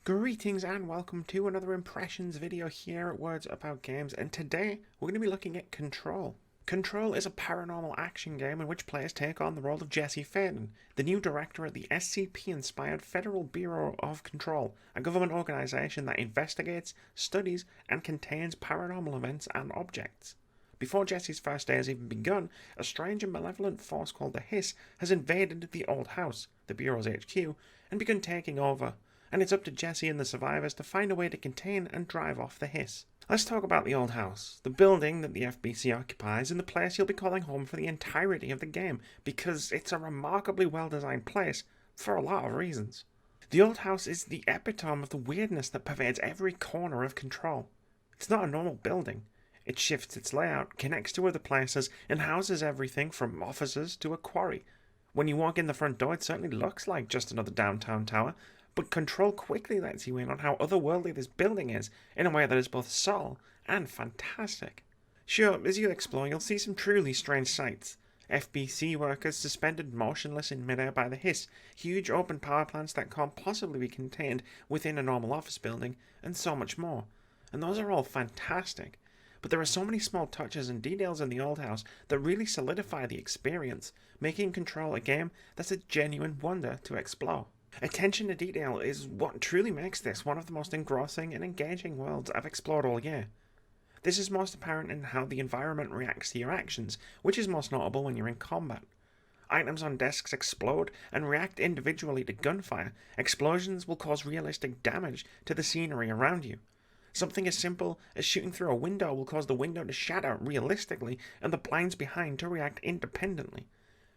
Greetings and welcome to another impressions video here at Words About Games, and today we're going to be looking at Control. Control is a paranormal action game in which players take on the role of Jesse Faden, the new director at the SCP-inspired Federal Bureau of Control, a government organisation that investigates, studies, and contains paranormal events and objects. Before Jesse's first day has even begun, a strange and malevolent force called the Hiss has invaded the old house, the Bureau's HQ, and begun taking over, and it's up to Jesse and the survivors to find a way to contain and drive off the Hiss. Let's talk about the old house, the building that the FBC occupies, and the place you'll be calling home for the entirety of the game, because it's a remarkably well-designed place for a lot of reasons. The old house is the epitome of the weirdness that pervades every corner of Control. It's not a normal building. It shifts its layout, connects to other places, and houses everything from offices to a quarry. When you walk in the front door, it certainly looks like just another downtown tower, but Control quickly lets you in on how otherworldly this building is, in a way that is both subtle and fantastic. Sure, as you explore, you'll see some truly strange sights. FBC workers suspended motionless in midair by the Hiss, huge open power plants that can't possibly be contained within a normal office building, and so much more. And those are all fantastic. But there are so many small touches and details in the old house that really solidify the experience, making Control a game that's a genuine wonder to explore. Attention to detail is what truly makes this one of the most engrossing and engaging worlds I've explored all year. This is most apparent in how the environment reacts to your actions, which is most notable when you're in combat. Items on desks explode and react individually to gunfire. Explosions will cause realistic damage to the scenery around you. Something as simple as shooting through a window will cause the window to shatter realistically and the blinds behind to react independently.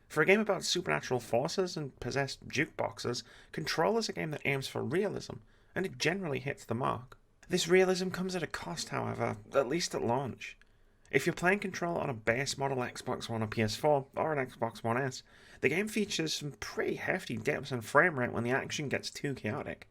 For a game about supernatural forces and possessed jukeboxes, Control is a game that aims for realism, and it generally hits the mark. This realism comes at a cost, however, at least at launch. If you're playing Control on a base model Xbox One or PS4, or an Xbox One S, the game features some pretty hefty dips in frame rate when the action gets too chaotic.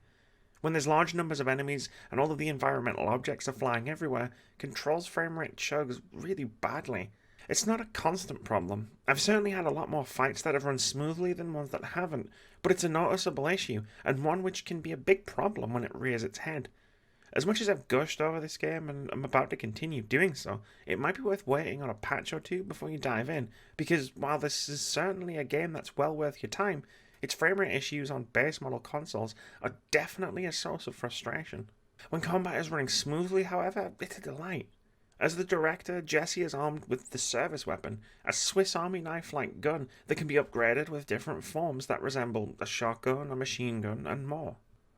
When there's large numbers of enemies and all of the environmental objects are flying everywhere, Control's frame rate chugs really badly. It's not a constant problem. I've certainly had a lot more fights that have run smoothly than ones that haven't, but it's a noticeable issue, and one which can be a big problem when it rears its head. As much as I've gushed over this game, and I'm about to continue doing so, it might be worth waiting on a patch or two before you dive in, because while this is certainly a game that's well worth your time, its frame rate issues on base model consoles are definitely a source of frustration. When combat is running smoothly, however, it's a delight. As the director, Jesse is armed with the service weapon, a Swiss Army knife-like gun that can be upgraded with different forms that resemble a shotgun, a machine gun, and more.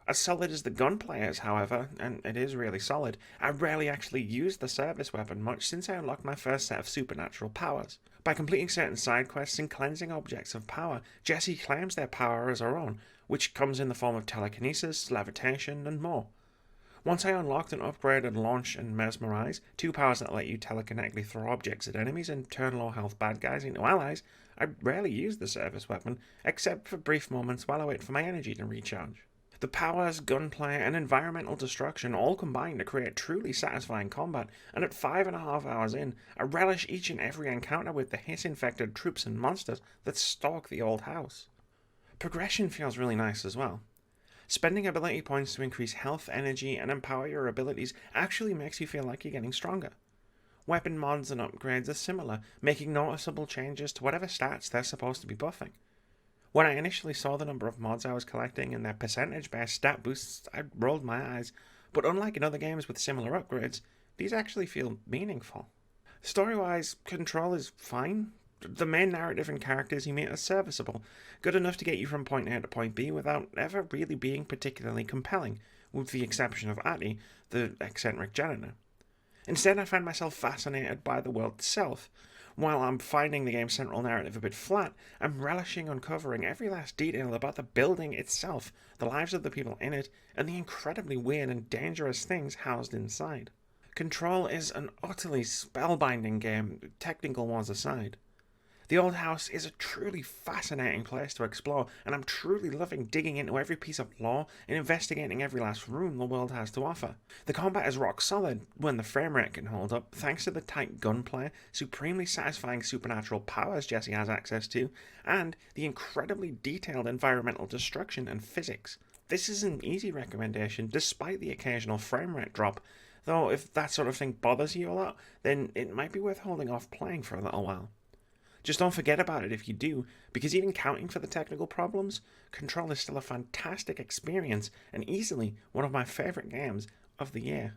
As solid as the gunplay is, however, and it is really solid, I rarely actually used the service weapon much since I unlocked my first set of supernatural powers. By completing certain side quests and cleansing objects of power, Jesse claims their power as her own, which comes in the form of telekinesis, levitation, and more. Once I unlocked and upgraded Launch and Mesmerize, two powers that let you telekinetically throw objects at enemies and turn low health bad guys into allies, I rarely use the service weapon, except for brief moments while I wait for my energy to recharge. The powers, gunplay, and environmental destruction all combine to create truly satisfying combat, and at 5.5 hours in, I relish each and every encounter with the Hiss-infected troops and monsters that stalk the old house. Progression feels really nice as well. Spending ability points to increase health, energy, and empower your abilities actually makes you feel like you're getting stronger. Weapon mods and upgrades are similar, making noticeable changes to whatever stats they're supposed to be buffing. When I initially saw the number of mods I was collecting and their percentage-based stat boosts, I rolled my eyes, but unlike in other games with similar upgrades, these actually feel meaningful. Story-wise, Control is fine. The main narrative and characters you meet are serviceable, good enough to get you from point A to point B without ever really being particularly compelling, with the exception of Atty, the eccentric janitor. Instead, I find myself fascinated by the world itself. While I'm finding the game's central narrative a bit flat, I'm relishing uncovering every last detail about the building itself, the lives of the people in it, and the incredibly weird and dangerous things housed inside. Control is an utterly spellbinding game, technical ones aside. The old house is a truly fascinating place to explore, and I'm truly loving digging into every piece of lore and investigating every last room the world has to offer. The combat is rock solid when the frame rate can hold up, thanks to the tight gunplay, supremely satisfying supernatural powers Jesse has access to, and the incredibly detailed environmental destruction and physics. This is an easy recommendation despite the occasional frame rate drop, though if that sort of thing bothers you a lot, then it might be worth holding off playing for a little while. Just don't forget about it if you do, because even counting for the technical problems, Control is still a fantastic experience and easily one of my favourite games of the year.